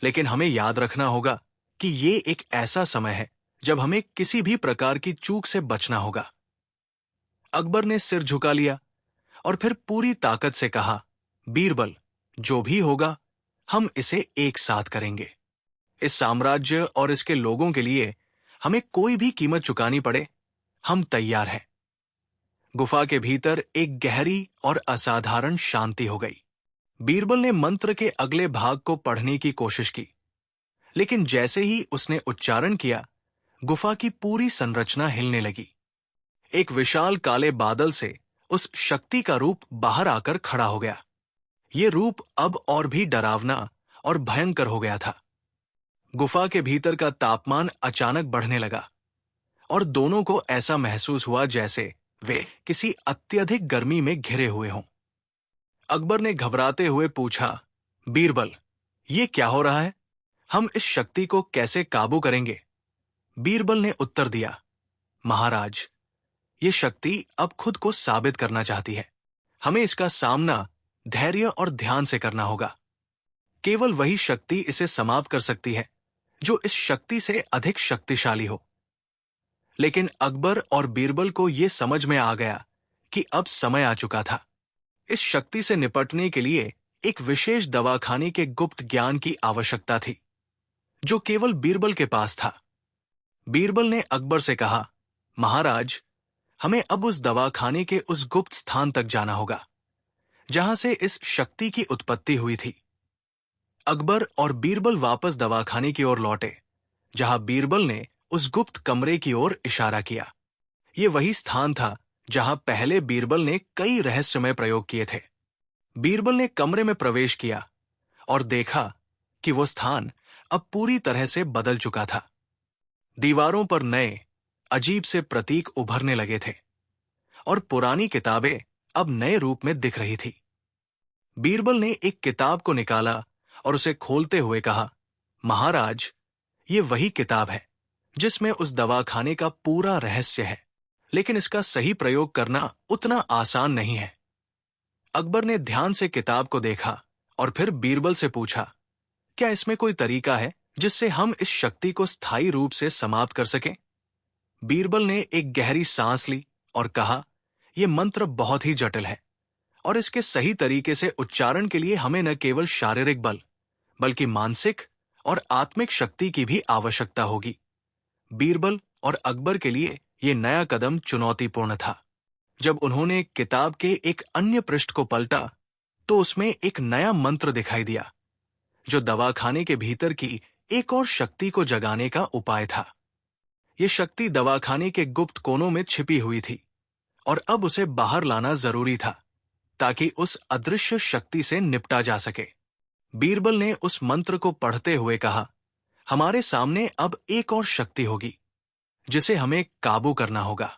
लेकिन हमें याद रखना होगा कि ये एक ऐसा समय है जब हमें किसी भी प्रकार की चूक से बचना होगा। अकबर ने सिर झुका लिया और फिर पूरी ताकत से कहा, बीरबल, जो भी होगा हम इसे एक साथ करेंगे। इस साम्राज्य और इसके लोगों के लिए हमें कोई भी कीमत चुकानी पड़े, हम तैयार हैं। गुफा के भीतर एक गहरी और असाधारण शांति हो गई। बीरबल ने मंत्र के अगले भाग को पढ़ने की कोशिश की, लेकिन जैसे ही उसने उच्चारण किया, गुफा की पूरी संरचना हिलने लगी। एक विशाल काले बादल से उस शक्ति का रूप बाहर आकर खड़ा हो गया। ये रूप अब और भी डरावना और भयंकर हो गया था। गुफा के भीतर का तापमान अचानक बढ़ने लगा और दोनों को ऐसा महसूस हुआ जैसे वे किसी अत्यधिक गर्मी में घिरे हुए हों। अकबर ने घबराते हुए पूछा, बीरबल, ये क्या हो रहा है? हम इस शक्ति को कैसे काबू करेंगे? बीरबल ने उत्तर दिया, महाराज, ये शक्ति अब खुद को साबित करना चाहती है। हमें इसका सामना धैर्य और ध्यान से करना होगा। केवल वही शक्ति इसे समाप्त कर सकती है जो इस शक्ति से अधिक शक्तिशाली हो। लेकिन अकबर और बीरबल को यह समझ में आ गया कि अब समय आ चुका था। इस शक्ति से निपटने के लिए एक विशेष दवाखाने के गुप्त ज्ञान की आवश्यकता थी, जो केवल बीरबल के पास था। बीरबल ने अकबर से कहा, महाराज, हमें अब उस दवाखाने के उस गुप्त स्थान तक जाना होगा जहां से इस शक्ति की उत्पत्ति हुई थी। अकबर और बीरबल वापस दवाखाने की ओर लौटे, जहां बीरबल ने उस गुप्त कमरे की ओर इशारा किया। यह वही स्थान था जहां पहले बीरबल ने कई रहस्यमय प्रयोग किए थे। बीरबल ने कमरे में प्रवेश किया और देखा कि वो स्थान अब पूरी तरह से बदल चुका था। दीवारों पर नए अजीब से प्रतीक उभरने लगे थे और पुरानी किताबें अब नए रूप में दिख रही थी। बीरबल ने एक किताब को निकाला और उसे खोलते हुए कहा, महाराज, ये वही किताब है जिसमें उस दवाखाने का पूरा रहस्य है, लेकिन इसका सही प्रयोग करना उतना आसान नहीं है। अकबर ने ध्यान से किताब को देखा और फिर बीरबल से पूछा, क्या इसमें कोई तरीका है जिससे हम इस शक्ति को स्थायी रूप से समाप्त कर सकें? बीरबल ने एक गहरी सांस ली और कहा, यह मंत्र बहुत ही जटिल है और इसके सही तरीके से उच्चारण के लिए हमें न केवल शारीरिक बल बल्कि मानसिक और आत्मिक शक्ति की भी आवश्यकता होगी। बीरबल और अकबर के लिए यह नया कदम चुनौतीपूर्ण था। जब उन्होंने किताब के एक अन्य पृष्ठ को पलटा तो उसमें एक नया मंत्र दिखाई दिया जो दवाखाने के भीतर की एक और शक्ति को जगाने का उपाय था। यह शक्ति दवाखाने के गुप्त कोनों में छिपी हुई थी और अब उसे बाहर लाना जरूरी था ताकि उस अदृश्य शक्ति से निपटा जा सके। बीरबल ने उस मंत्र को पढ़ते हुए कहा, हमारे सामने अब एक और शक्ति होगी जिसे हमें काबू करना होगा।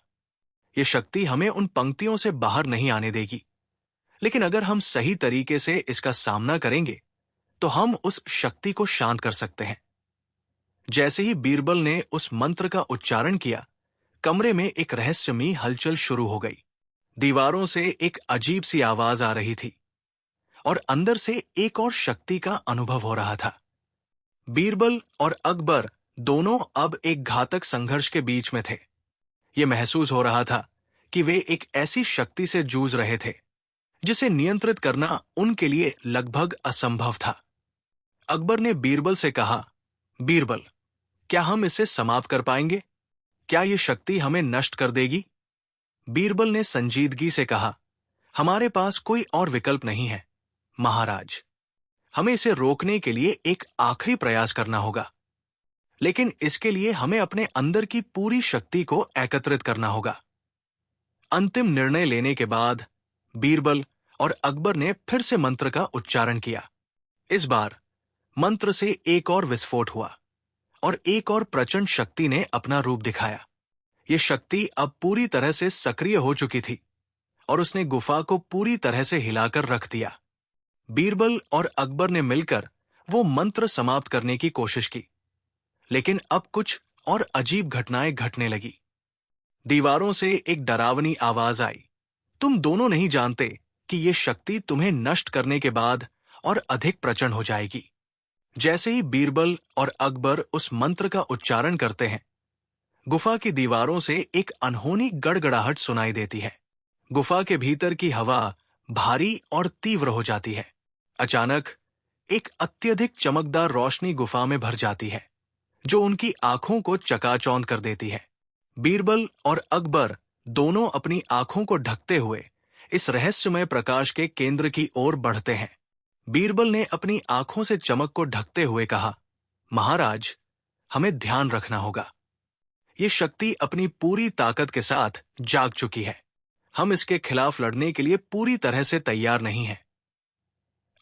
यह शक्ति हमें उन पंक्तियों से बाहर नहीं आने देगी, लेकिन अगर हम सही तरीके से इसका सामना करेंगे तो हम उस शक्ति को शांत कर सकते हैं। जैसे ही बीरबल ने उस मंत्र का उच्चारण किया, कमरे में एक रहस्यमयी हलचल शुरू हो गई। दीवारों से एक अजीब सी आवाज आ रही थी और अंदर से एक और शक्ति का अनुभव हो रहा था। बीरबल और अकबर दोनों अब एक घातक संघर्ष के बीच में थे। यह महसूस हो रहा था कि वे एक ऐसी शक्ति से जूझ रहे थे जिसे नियंत्रित करना उनके लिए लगभग असंभव था। अकबर ने बीरबल से कहा, बीरबल, क्या हम इसे समाप्त कर पाएंगे? क्या यह शक्ति हमें नष्ट कर देगी? बीरबल ने संजीदगी से कहा, हमारे पास कोई और विकल्प नहीं है महाराज। हमें इसे रोकने के लिए एक आखिरी प्रयास करना होगा, लेकिन इसके लिए हमें अपने अंदर की पूरी शक्ति को एकत्रित करना होगा। अंतिम निर्णय लेने के बाद बीरबल और अकबर ने फिर से मंत्र का उच्चारण किया। इस बार मंत्र से एक और विस्फोट हुआ और एक और प्रचंड शक्ति ने अपना रूप दिखाया। यह शक्ति अब पूरी तरह से सक्रिय हो चुकी थी और उसने गुफा को पूरी तरह से हिलाकर रख दिया। बीरबल और अकबर ने मिलकर वो मंत्र समाप्त करने की कोशिश की, लेकिन अब कुछ और अजीब घटनाएं घटने लगी। दीवारों से एक डरावनी आवाज आई, तुम दोनों नहीं जानते कि यह शक्ति तुम्हें नष्ट करने के बाद और अधिक प्रचंड हो जाएगी। जैसे ही बीरबल और अकबर उस मंत्र का उच्चारण करते हैं, गुफा की दीवारों से एक अनहोनी गड़गड़ाहट सुनाई देती है। गुफा के भीतर की हवा भारी और तीव्र हो जाती है। अचानक एक अत्यधिक चमकदार रोशनी गुफा में भर जाती है जो उनकी आंखों को चकाचौंध कर देती है। बीरबल और अकबर दोनों अपनी आंखों को ढकते हुए इस रहस्यमय प्रकाश के केंद्र की ओर बढ़ते हैं। बीरबल ने अपनी आंखों से चमक को ढकते हुए कहा, महाराज, हमें ध्यान रखना होगा। ये शक्ति अपनी पूरी ताकत के साथ जाग चुकी है। हम इसके खिलाफ लड़ने के लिए पूरी तरह से तैयार नहीं हैं।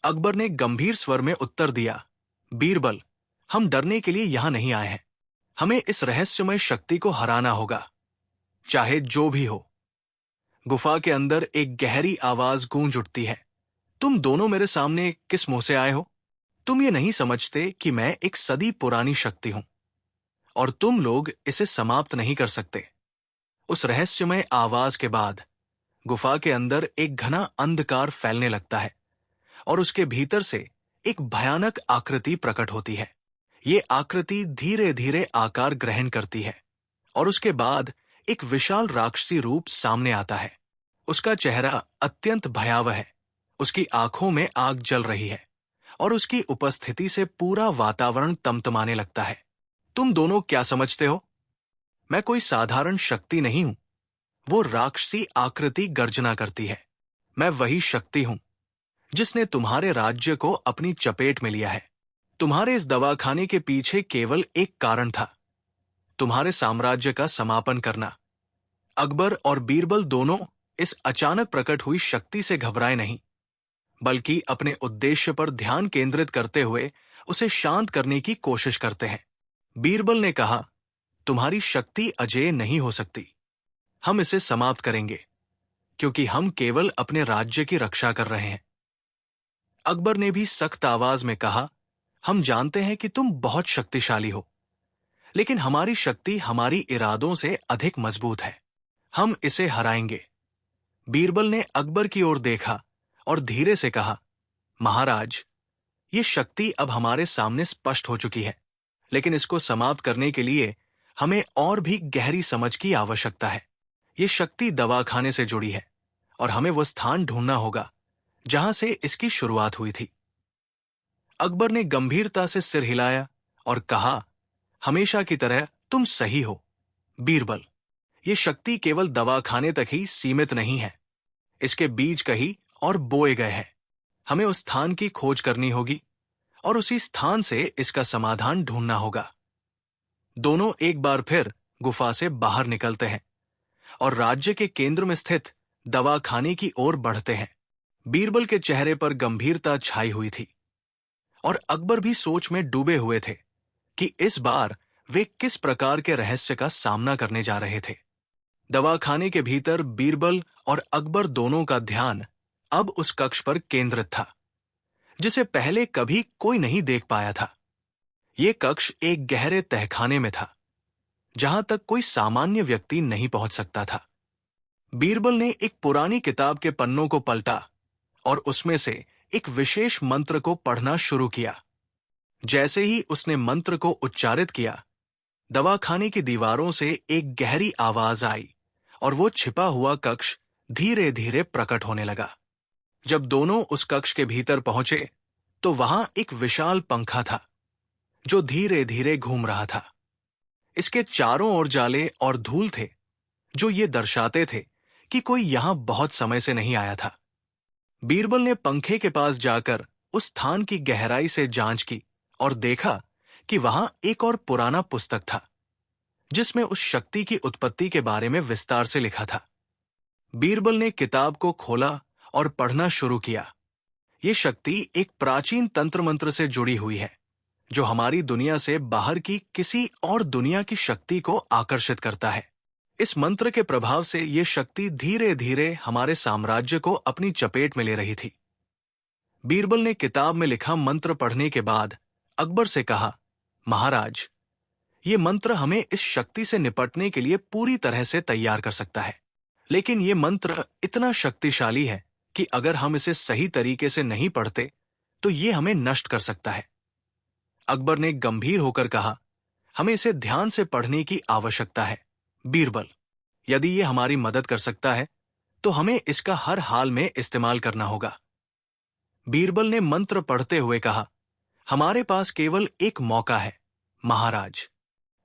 अकबर ने गंभीर स्वर में उत्तर दिया, बीरबल, हम डरने के लिए यहां नहीं आए हैं। हमें इस रहस्यमय शक्ति को हराना होगा, चाहे जो भी हो। गुफा के अंदर एक गहरी आवाज गूंज उठती है, तुम दोनों मेरे सामने किस मुंह से आए हो? तुम ये नहीं समझते कि मैं एक सदी पुरानी शक्ति हूं और तुम लोग इसे समाप्त नहीं कर सकते। उस रहस्यमय आवाज के बाद गुफा के अंदर एक घना अंधकार फैलने लगता है और उसके भीतर से एक भयानक आकृति प्रकट होती है। ये आकृति धीरे धीरे आकार ग्रहण करती है और उसके बाद एक विशाल राक्षसी रूप सामने आता है। उसका चेहरा अत्यंत भयावह है, उसकी आंखों में आग जल रही है और उसकी उपस्थिति से पूरा वातावरण तमतमाने लगता है। तुम दोनों क्या समझते हो? मैं कोई साधारण शक्ति नहीं हूं। वो राक्षसी आकृति गर्जना करती है। मैं वही शक्ति हूं जिसने तुम्हारे राज्य को अपनी चपेट में लिया है। तुम्हारे इस दवाखाने के पीछे केवल एक कारण था, तुम्हारे साम्राज्य का समापन करना। अकबर और बीरबल दोनों इस अचानक प्रकट हुई शक्ति से घबराए नहीं। बल्कि अपने उद्देश्य पर ध्यान केंद्रित करते हुए उसे शांत करने की कोशिश करते हैं। बीरबल ने कहा, तुम्हारी शक्ति अजेय नहीं हो सकती। हम इसे समाप्त करेंगे, क्योंकि हम केवल अपने राज्य की रक्षा कर रहे हैं। अकबर ने भी सख्त आवाज में कहा, हम जानते हैं कि तुम बहुत शक्तिशाली हो, लेकिन हमारी शक्ति हमारी इरादों से अधिक मजबूत है। हम इसे हराएंगे। बीरबल ने अकबर की ओर देखा और धीरे से कहा, महाराज, ये शक्ति अब हमारे सामने स्पष्ट हो चुकी है, लेकिन इसको समाप्त करने के लिए हमें और भी गहरी समझ की आवश्यकता है। ये शक्ति दवाखाने से जुड़ी है और हमें वो स्थान ढूंढना होगा जहां से इसकी शुरुआत हुई थी। अकबर ने गंभीरता से सिर हिलाया और कहा, हमेशा की तरह तुम सही हो बीरबल। ये शक्ति केवल दवाखाने तक ही सीमित नहीं है। इसके बीज कहीं और बोए गए हैं। हमें उस स्थान की खोज करनी होगी और उसी स्थान से इसका समाधान ढूंढना होगा। दोनों एक बार फिर गुफा से बाहर निकलते हैं और राज्य के केंद्र में स्थित दवाखाने की ओर बढ़ते हैं। बीरबल के चेहरे पर गंभीरता छाई हुई थी और अकबर भी सोच में डूबे हुए थे कि इस बार वे किस प्रकार के रहस्य का सामना करने जा रहे थे। दवाखाने के भीतर बीरबल और अकबर दोनों का ध्यान अब उस कक्ष पर केंद्रित था जिसे पहले कभी कोई नहीं देख पाया था। यह कक्ष एक गहरे तहखाने में था जहां तक कोई सामान्य व्यक्ति नहीं पहुंच सकता था। बीरबल ने एक पुरानी किताब के पन्नों को पलटा और उसमें से एक विशेष मंत्र को पढ़ना शुरू किया। जैसे ही उसने मंत्र को उच्चारित किया, दवाखाने की दीवारों से एक गहरी आवाज आई और वो छिपा हुआ कक्ष धीरे धीरे प्रकट होने लगा। जब दोनों उस कक्ष के भीतर पहुंचे तो वहां एक विशाल पंखा था जो धीरे धीरे घूम रहा था। इसके चारों ओर जाले और धूल थे जो ये दर्शाते थे कि कोई यहां बहुत समय से नहीं आया था। बीरबल ने पंखे के पास जाकर उस स्थान की गहराई से जांच की और देखा कि वहां एक और पुराना पुस्तक था जिसमें उस शक्ति की उत्पत्ति के बारे में विस्तार से लिखा था। बीरबल ने किताब को खोला और पढ़ना शुरू किया। यह शक्ति एक प्राचीन तंत्र मंत्र से जुड़ी हुई है जो हमारी दुनिया से बाहर की किसी और दुनिया की शक्ति को आकर्षित करता है। इस मंत्र के प्रभाव से यह शक्ति धीरे धीरे हमारे साम्राज्य को अपनी चपेट में ले रही थी। बीरबल ने किताब में लिखा मंत्र पढ़ने के बाद अकबर से कहा, महाराज, ये मंत्र हमें इस शक्ति से निपटने के लिए पूरी तरह से तैयार कर सकता है, लेकिन ये मंत्र इतना शक्तिशाली है कि अगर हम इसे सही तरीके से नहीं पढ़ते तो ये हमें नष्ट कर सकता है। अकबर ने गंभीर होकर कहा, हमें इसे ध्यान से पढ़ने की आवश्यकता है बीरबल। यदि ये हमारी मदद कर सकता है तो हमें इसका हर हाल में इस्तेमाल करना होगा। बीरबल ने मंत्र पढ़ते हुए कहा, हमारे पास केवल एक मौका है महाराज।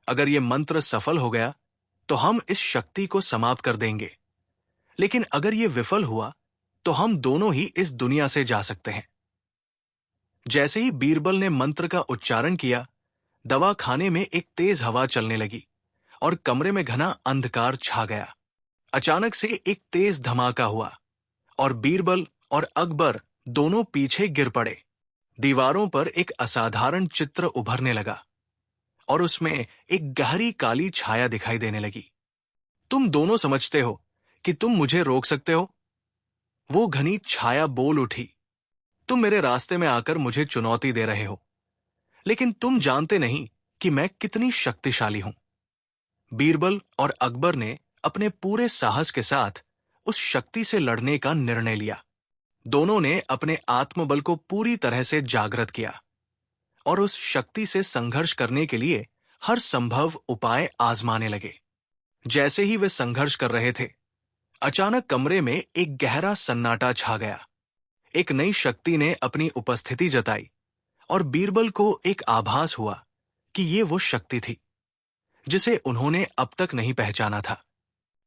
अगर ये मंत्र सफल हो गया तो हम इस शक्ति को समाप्त कर देंगे, लेकिन अगर ये विफल हुआ तो हम दोनों ही इस दुनिया से जा सकते हैं। जैसे ही बीरबल ने मंत्र का उच्चारण किया, दवाखाने में एक तेज हवा चलने लगी और कमरे में घना अंधकार छा गया। अचानक से एक तेज धमाका हुआ और बीरबल और अकबर दोनों पीछे गिर पड़े। दीवारों पर एक असाधारण चित्र उभरने लगा और उसमें एक गहरी काली छाया दिखाई देने लगी। तुम दोनों समझते हो कि तुम मुझे रोक सकते हो? वो घनी छाया बोल उठी, तुम मेरे रास्ते में आकर मुझे चुनौती दे रहे हो, लेकिन तुम जानते नहीं कि मैं कितनी शक्तिशाली हूं। बीरबल और अकबर ने अपने पूरे साहस के साथ उस शक्ति से लड़ने का निर्णय लिया। दोनों ने अपने आत्मबल को पूरी तरह से जागृत किया और उस शक्ति से संघर्ष करने के लिए हर संभव उपाय आजमाने लगे। जैसे ही वे संघर्ष कर रहे थे, अचानक कमरे में एक गहरा सन्नाटा छा गया। एक नई शक्ति ने अपनी उपस्थिति जताई और बीरबल को एक आभास हुआ कि ये वो शक्ति थी जिसे उन्होंने अब तक नहीं पहचाना था।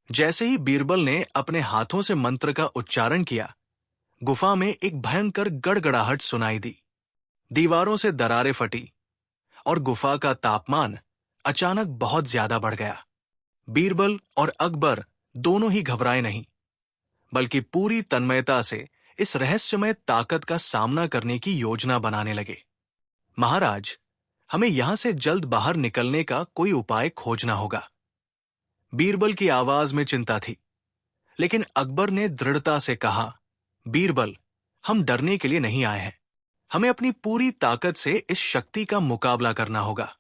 जैसे ही बीरबल ने अपने हाथों से मंत्र का उच्चारण किया, गुफा में एक भयंकर गड़गड़ाहट सुनाई दी। दीवारों से दरारें फटी और गुफा का तापमान अचानक बहुत ज्यादा बढ़ गया। बीरबल और अकबर दोनों ही घबराए नहीं, बल्कि पूरी तन्मयता से इस रहस्यमय ताकत का सामना करने की योजना बनाने लगे। महाराज, हमें यहां से जल्द बाहर निकलने का कोई उपाय खोजना होगा। बीरबल की आवाज में चिंता थी, लेकिन अकबर ने दृढ़ता से कहा, बीरबल, हम डरने के लिए नहीं आए हैं। हमें अपनी पूरी ताकत से इस शक्ति का मुकाबला करना होगा।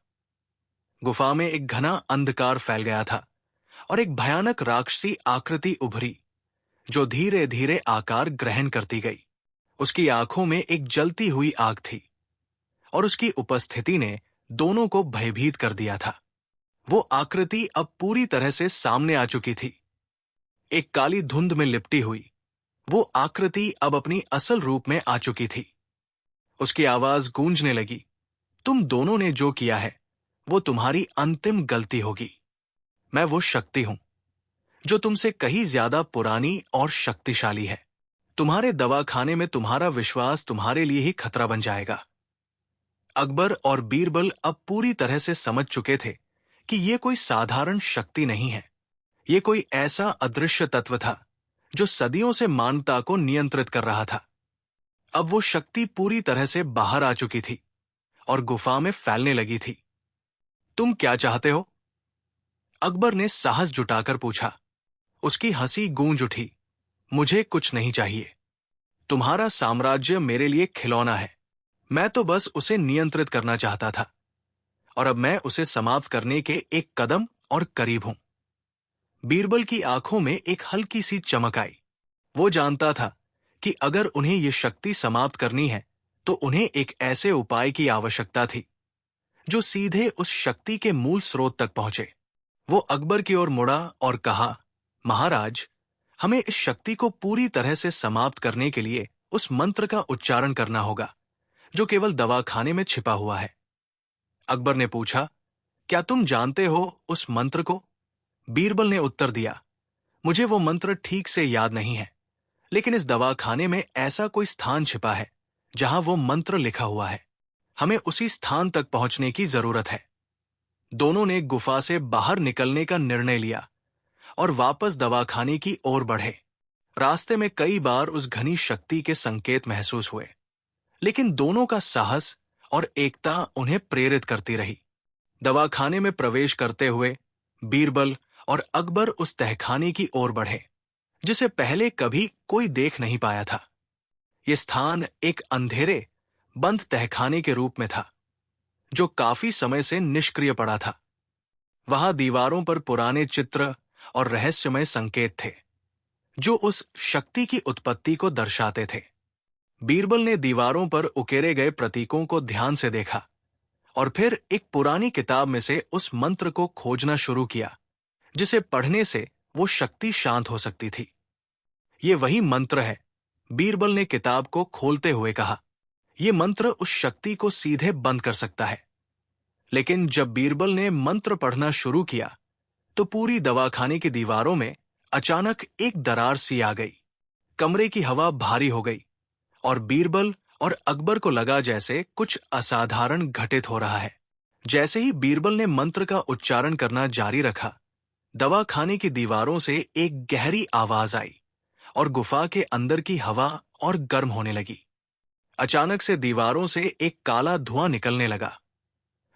गुफा में एक घना अंधकार फैल गया था और एक भयानक राक्षसी आकृति उभरी, जो धीरे धीरे आकार ग्रहण करती गई। उसकी आंखों में एक जलती हुई आग थी और उसकी उपस्थिति ने दोनों को भयभीत कर दिया था। वो आकृति अब पूरी तरह से सामने आ चुकी थी। एक काली धुंध में लिपटी हुई वो आकृति अब अपनी असल रूप में आ चुकी थी। उसकी आवाज गूंजने लगी, तुम दोनों ने जो किया है वो तुम्हारी अंतिम गलती होगी। मैं वो शक्ति हूं जो तुमसे कहीं ज्यादा पुरानी और शक्तिशाली है। तुम्हारे दवाखाने में तुम्हारा विश्वास तुम्हारे लिए ही खतरा बन जाएगा। अकबर और बीरबल अब पूरी तरह से समझ चुके थे कि ये कोई साधारण शक्ति नहीं है। ये कोई ऐसा अदृश्य तत्व था जो सदियों से मानवता को नियंत्रित कर रहा था। अब वो शक्ति पूरी तरह से बाहर आ चुकी थी और गुफा में फैलने लगी थी। तुम क्या चाहते हो? अकबर ने साहस जुटाकर पूछा। उसकी हंसी गूंज उठी, मुझे कुछ नहीं चाहिए। तुम्हारा साम्राज्य मेरे लिए खिलौना है। मैं तो बस उसे नियंत्रित करना चाहता था और अब मैं उसे समाप्त करने के एक कदम और करीब हूं। बीरबल की आंखों में एक हल्की सी चमक आई। वो जानता था कि अगर उन्हें यह शक्ति समाप्त करनी है तो उन्हें एक ऐसे उपाय की आवश्यकता थी जो सीधे उस शक्ति के मूल स्रोत तक पहुंचे। वो अकबर की ओर मुड़ा और कहा, महाराज, हमें इस शक्ति को पूरी तरह से समाप्त करने के लिए उस मंत्र का उच्चारण करना होगा जो केवल दवाखाने में छिपा हुआ है। अकबर ने पूछा, क्या तुम जानते हो उस मंत्र को? बीरबल ने उत्तर दिया, मुझे वो मंत्र ठीक से याद नहीं है, लेकिन इस दवाखाने में ऐसा कोई स्थान छिपा है जहां वो मंत्र लिखा हुआ है। हमें उसी स्थान तक पहुंचने की जरूरत है। दोनों ने गुफा से बाहर निकलने का निर्णय लिया और वापस दवाखाने की ओर बढ़े। रास्ते में कई बार उस घनी शक्ति के संकेत महसूस हुए, लेकिन दोनों का साहस और एकता उन्हें प्रेरित करती रही। दवाखाने में प्रवेश करते हुए बीरबल और अकबर उस तहखाने की ओर बढ़े जिसे पहले कभी कोई देख नहीं पाया था। यह स्थान एक अंधेरे, बंद तहखाने के रूप में था जो काफी समय से निष्क्रिय पड़ा था। वहां दीवारों पर पुराने चित्र और रहस्यमय संकेत थे जो उस शक्ति की उत्पत्ति को दर्शाते थे। बीरबल ने दीवारों पर उकेरे गए प्रतीकों को ध्यान से देखा और फिर एक पुरानी किताब में से उस मंत्र को खोजना शुरू किया जिसे पढ़ने से वो शक्ति शांत हो सकती थी। ये वही मंत्र है, बीरबल ने किताब को खोलते हुए कहा। यह मंत्र उस शक्ति को सीधे बंद कर सकता है। लेकिन जब बीरबल ने मंत्र पढ़ना शुरू किया तो पूरी दवाखाने की दीवारों में अचानक एक दरार सी आ गई। कमरे की हवा भारी हो गई और बीरबल और अकबर को लगा जैसे कुछ असाधारण घटित हो रहा है। जैसे ही बीरबल ने मंत्र का उच्चारण करना जारी रखा, दवाखाने की दीवारों से एक गहरी आवाज आई और गुफा के अंदर की हवा और गर्म होने लगी। अचानक से दीवारों से एक काला धुआं निकलने लगा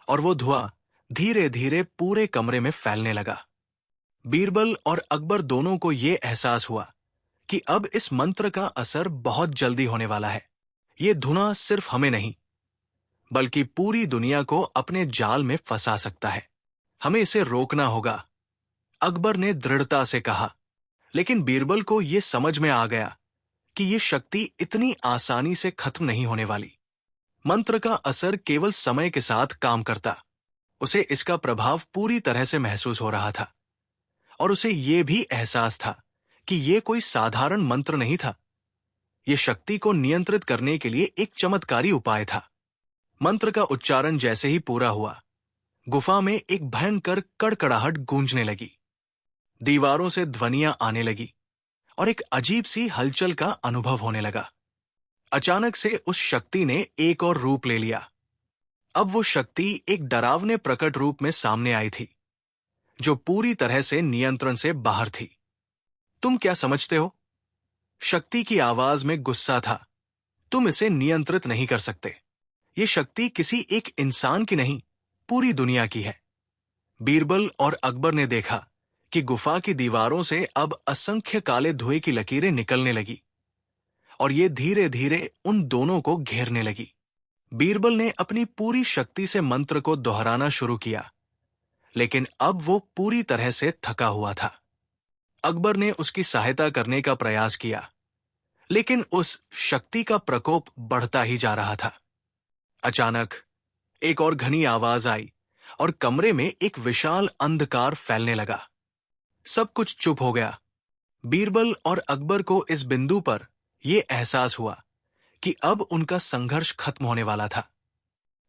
और वो धुआं धीरे धीरे पूरे कमरे में फैलने लगा। बीरबल और अकबर दोनों को ये एहसास हुआ कि अब इस मंत्र का असर बहुत जल्दी होने वाला है। ये धुआं सिर्फ हमें नहीं बल्कि पूरी दुनिया को अपने जाल में फंसा सकता है। हमें इसे रोकना होगा, अकबर ने दृढ़ता से कहा। लेकिन बीरबल को यह समझ में आ गया कि यह शक्ति इतनी आसानी से खत्म नहीं होने वाली। मंत्र का असर केवल समय के साथ काम करता। उसे इसका प्रभाव पूरी तरह से महसूस हो रहा था और उसे यह भी एहसास था कि यह कोई साधारण मंत्र नहीं था। यह शक्ति को नियंत्रित करने के लिए एक चमत्कारी उपाय था। मंत्र का उच्चारण जैसे ही पूरा हुआ, गुफा में एक भयंकर कड़कड़ाहट गूंजने लगी। दीवारों से ध्वनियां आने लगी और एक अजीब सी हलचल का अनुभव होने लगा। अचानक से उस शक्ति ने एक और रूप ले लिया। अब वो शक्ति एक डरावने प्रकट रूप में सामने आई थी जो पूरी तरह से नियंत्रण से बाहर थी। तुम क्या समझते हो? शक्ति की आवाज में गुस्सा था। तुम इसे नियंत्रित नहीं कर सकते। ये शक्ति किसी एक इंसान की नहीं, पूरी दुनिया की है। बीरबल और अकबर ने देखा कि गुफा की दीवारों से अब असंख्य काले धुएं की लकीरें निकलने लगी और ये धीरे धीरे उन दोनों को घेरने लगी। बीरबल ने अपनी पूरी शक्ति से मंत्र को दोहराना शुरू किया, लेकिन अब वो पूरी तरह से थका हुआ था। अकबर ने उसकी सहायता करने का प्रयास किया, लेकिन उस शक्ति का प्रकोप बढ़ता ही जा रहा था। अचानक एक और घनी आवाज आई और कमरे में एक विशाल अंधकार फैलने लगा। सब कुछ चुप हो गया। बीरबल और अकबर को इस बिंदु पर यह एहसास हुआ कि अब उनका संघर्ष खत्म होने वाला था।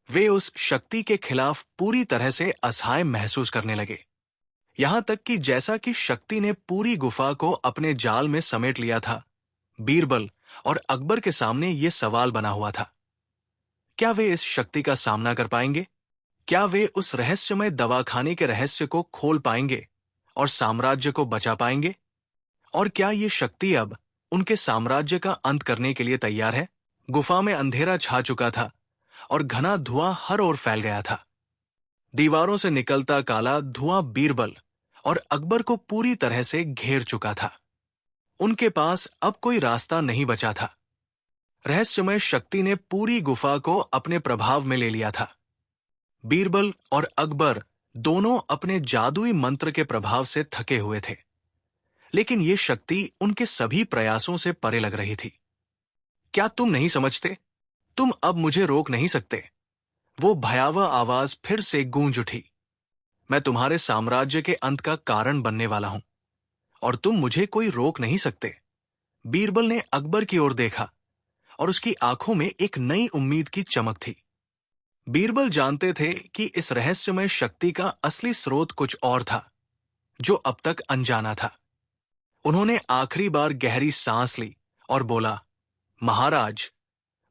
वे उस शक्ति के खिलाफ पूरी तरह से असहाय महसूस करने लगे। यहां तक कि जैसा कि शक्ति ने पूरी गुफा को अपने जाल में समेट लिया था, बीरबल और अकबर के सामने यह सवाल बना हुआ था, क्या वे इस शक्ति का सामना कर पाएंगे? क्या वे उस रहस्यमय दवाखाने के रहस्य को खोल पाएंगे और साम्राज्य को बचा पाएंगे? और क्या ये शक्ति अब उनके साम्राज्य का अंत करने के लिए तैयार है? गुफा में अंधेरा छा चुका था और घना धुआं हर ओर फैल गया था। दीवारों से निकलता काला धुआं बीरबल और अकबर को पूरी तरह से घेर चुका था। उनके पास अब कोई रास्ता नहीं बचा था। रहस्यमय शक्ति ने पूरी गुफा को अपने प्रभाव में ले लिया था। बीरबल और अकबर दोनों अपने जादुई मंत्र के प्रभाव से थके हुए थे, लेकिन यह शक्ति उनके सभी प्रयासों से परे लग रही थी। क्या तुम नहीं समझते? तुम अब मुझे रोक नहीं सकते। वो भयावह आवाज फिर से गूंज उठी। मैं तुम्हारे साम्राज्य के अंत का कारण बनने वाला हूं और तुम मुझे कोई रोक नहीं सकते। बीरबल ने अकबर की ओर देखा और उसकी आंखों में एक नई उम्मीद की चमक थी। बीरबल जानते थे कि इस रहस्यमय शक्ति का असली स्रोत कुछ और था, जो अब तक अनजाना था। उन्होंने आखिरी बार गहरी सांस ली और बोला, महाराज,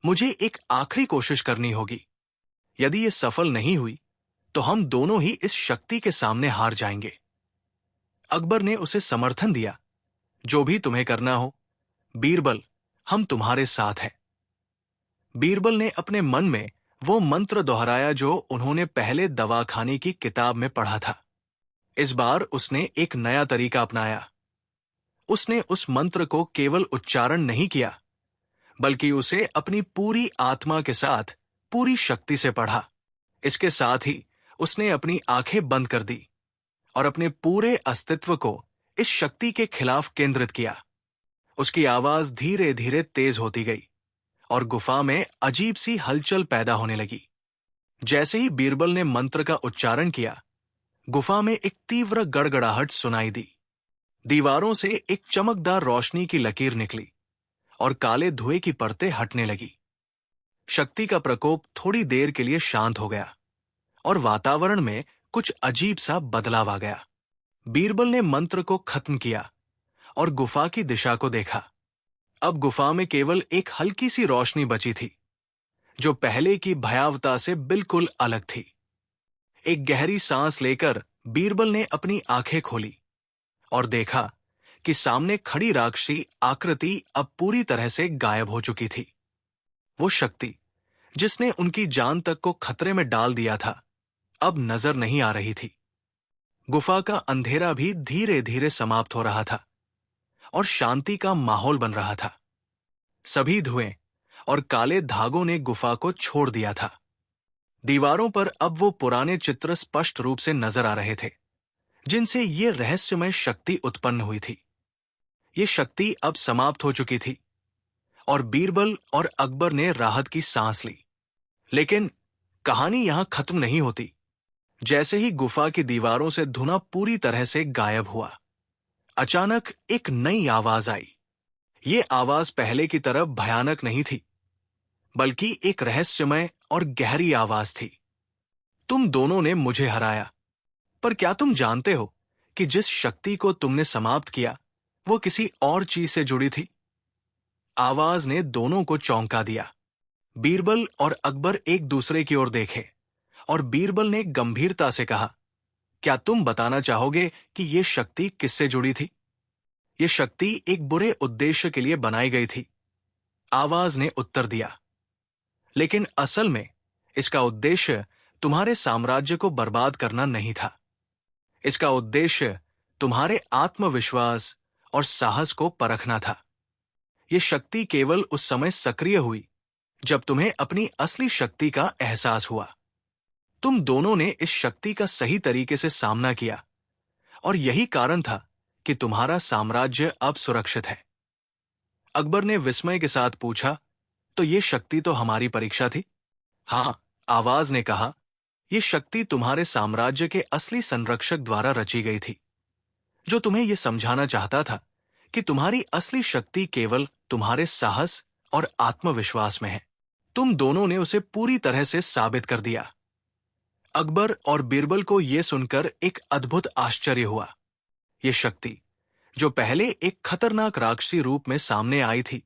मुझे एक आखिरी कोशिश करनी होगी। यदि यह सफल नहीं हुई तो हम दोनों ही इस शक्ति के सामने हार जाएंगे। अकबर ने उसे समर्थन दिया। जो भी तुम्हें करना हो बीरबल, हम तुम्हारे साथ हैं। बीरबल ने अपने मन में वो मंत्र दोहराया जो उन्होंने पहले दवाखाने की किताब में पढ़ा था। इस बार उसने एक नया तरीका अपनाया। उसने उस मंत्र को केवल उच्चारण नहीं किया, बल्कि उसे अपनी पूरी आत्मा के साथ पूरी शक्ति से पढ़ा। इसके साथ ही उसने अपनी आंखें बंद कर दी और अपने पूरे अस्तित्व को इस शक्ति के खिलाफ केंद्रित किया। उसकी आवाज धीरे धीरे तेज होती गई और गुफा में अजीब सी हलचल पैदा होने लगी। जैसे ही बीरबल ने मंत्र का उच्चारण किया, गुफा में एक तीव्र गड़गड़ाहट सुनाई दी। दीवारों से एक चमकदार रोशनी की लकीर निकली और काले धुएं की परतें हटने लगी। शक्ति का प्रकोप थोड़ी देर के लिए शांत हो गया और वातावरण में कुछ अजीब सा बदलाव आ गया। बीरबल ने मंत्र को खत्म किया और गुफा की दिशा को देखा। अब गुफा में केवल एक हल्की सी रोशनी बची थी, जो पहले की भयावता से बिल्कुल अलग थी। एक गहरी सांस लेकर बीरबल ने अपनी आंखें खोली और देखा कि सामने खड़ी राक्षसी आकृति अब पूरी तरह से गायब हो चुकी थी। वो शक्ति जिसने उनकी जान तक को खतरे में डाल दिया था, अब नजर नहीं आ रही थी। गुफा का अंधेरा भी धीरे धीरे समाप्त हो रहा था और शांति का माहौल बन रहा था। सभी धुएं और काले धागों ने गुफा को छोड़ दिया था। दीवारों पर अब वो पुराने चित्र स्पष्ट रूप से नजर आ रहे थे, जिनसे ये रहस्यमय शक्ति उत्पन्न हुई थी। ये शक्ति अब समाप्त हो चुकी थी और बीरबल और अकबर ने राहत की सांस ली। लेकिन कहानी यहां खत्म नहीं होती। जैसे ही गुफा की दीवारों से धुआं पूरी तरह से गायब हुआ, अचानक एक नई आवाज आई। ये आवाज पहले की तरह भयानक नहीं थी, बल्कि एक रहस्यमय और गहरी आवाज थी। तुम दोनों ने मुझे हराया, पर क्या तुम जानते हो कि जिस शक्ति को तुमने समाप्त किया वो किसी और चीज से जुड़ी थी? आवाज ने दोनों को चौंका दिया। बीरबल और अकबर एक दूसरे की ओर देखे और बीरबल ने गंभीरता से कहा, क्या तुम बताना चाहोगे कि यह शक्ति किससे जुड़ी थी? ये शक्ति एक बुरे उद्देश्य के लिए बनाई गई थी, आवाज ने उत्तर दिया। लेकिन असल में इसका उद्देश्य तुम्हारे साम्राज्य को बर्बाद करना नहीं था। इसका उद्देश्य तुम्हारे आत्मविश्वास और साहस को परखना था। ये शक्ति केवल उस समय सक्रिय हुई जब तुम्हें अपनी असली शक्ति का एहसास हुआ। तुम दोनों ने इस शक्ति का सही तरीके से सामना किया और यही कारण था कि तुम्हारा साम्राज्य अब सुरक्षित है। अकबर ने विस्मय के साथ पूछा, तो ये शक्ति तो हमारी परीक्षा थी? हाँ, आवाज ने कहा, ये शक्ति तुम्हारे साम्राज्य के असली संरक्षक द्वारा रची गई थी, जो तुम्हें यह समझाना चाहता था कि तुम्हारी असली शक्ति केवल तुम्हारे साहस और आत्मविश्वास में है। तुम दोनों ने उसे पूरी तरह से साबित कर दिया। अकबर और बीरबल को यह सुनकर एक अद्भुत आश्चर्य हुआ। यह शक्ति, जो पहले एक खतरनाक राक्षसी रूप में सामने आई थी,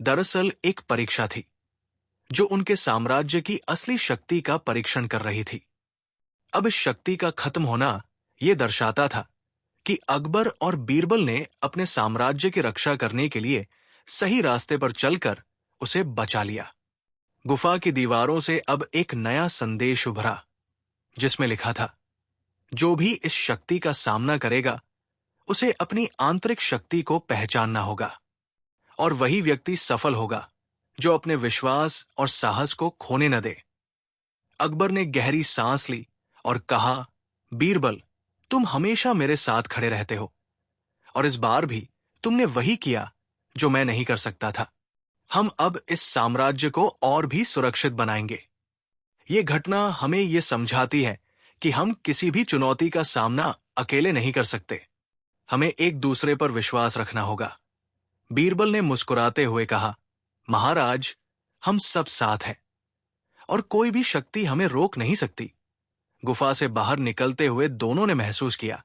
दरअसल एक परीक्षा थी जो उनके साम्राज्य की असली शक्ति का परीक्षण कर रही थी। अब इस शक्ति का खत्म होना यह दर्शाता था कि अकबर और बीरबल ने अपने साम्राज्य की रक्षा करने के लिए सही रास्ते पर चलकर उसे बचा लिया। गुफा की दीवारों से अब एक नया संदेश उभरा, जिसमें लिखा था, जो भी इस शक्ति का सामना करेगा उसे अपनी आंतरिक शक्ति को पहचानना होगा, और वही व्यक्ति सफल होगा जो अपने विश्वास और साहस को खोने न दे। अकबर ने गहरी सांस ली और कहा, बीरबल, तुम हमेशा मेरे साथ खड़े रहते हो, और इस बार भी तुमने वही किया जो मैं नहीं कर सकता था। हम अब इस साम्राज्य को और भी सुरक्षित बनाएंगे। ये घटना हमें ये समझाती है कि हम किसी भी चुनौती का सामना अकेले नहीं कर सकते। हमें एक दूसरे पर विश्वास रखना होगा। बीरबल ने मुस्कुराते हुए कहा, महाराज, हम सब साथ हैं और कोई भी शक्ति हमें रोक नहीं सकती। गुफा से बाहर निकलते हुए दोनों ने महसूस किया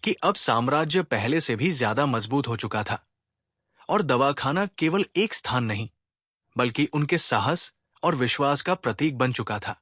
कि अब साम्राज्य पहले से भी ज्यादा मजबूत हो चुका था, और दवाखाना केवल एक स्थान नहीं, बल्कि उनके साहस और विश्वास का प्रतीक बन चुका था।